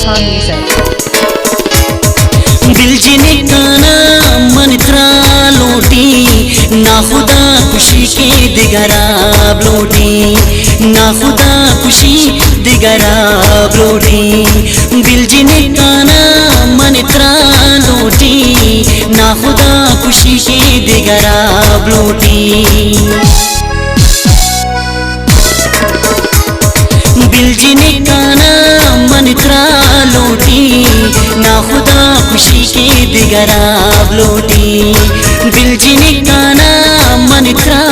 Khan music. दिल जिने काना मन त्रा लोटी ना खुदा खुशी के दिगराब लोटी ना खुदा खुशी दिगराब लोटी दिल जिने काना मन त्रा लोटी ना खुदा खुशी के दिगराब लोटी दिल जिने काना मन त्रा लोटी ना खुदा खुशी के दिगराब लोटी दिल जिने काना मन त्रा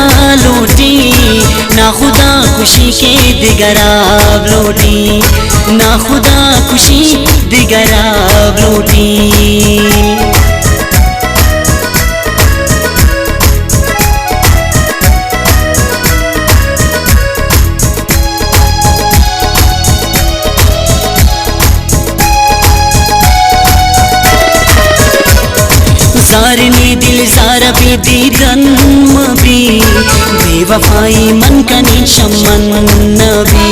लोटी ना खुदा खुशी के दिगराब लोटी ना खुदा खुशी दिगराब लोटी ज़ारने दिल ज़ारा भी दीदन भी बेवफाई मन कनी शमन भी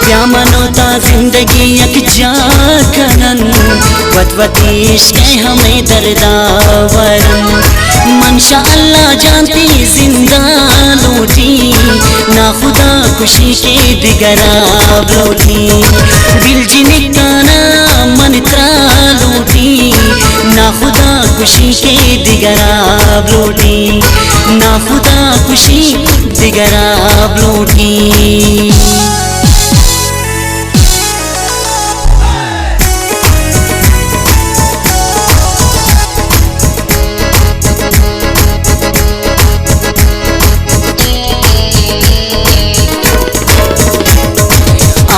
क्या मनोता जिंदगी यक जा कनन वतवती इश्क़ हमें दर्दावरन मनशा अल्लाह जानती जिंदा लोटी ना खुदा खुशी के दिगराब लोटी दिल जिने काना मन त्रा लोटी ना खुदा खुशी के दिगराब लोटी ना खुदा खुशी दिगराब लोटी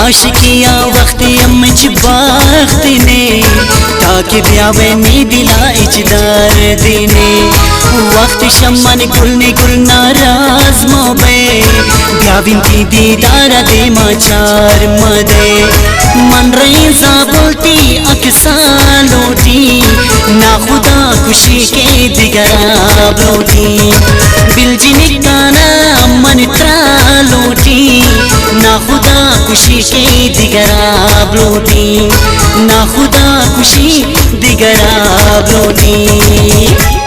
आशिकिया वक्त यमच वक्त ने ताकि ब्यावे नी दिला इजदार देने वक्त शमन कुलने कुल नाराज मोबे ब्याविन की दीदार दे माचार मदे मन रेज़ा बोलती अक्सा लोटी ना खुदा खुशी के दिगराब लोटी दिल जिने काना मन त्रा लोटी ना खुदा खुशी के दिगराब लोटी ना खुदा खुशी दिगराब लोटी।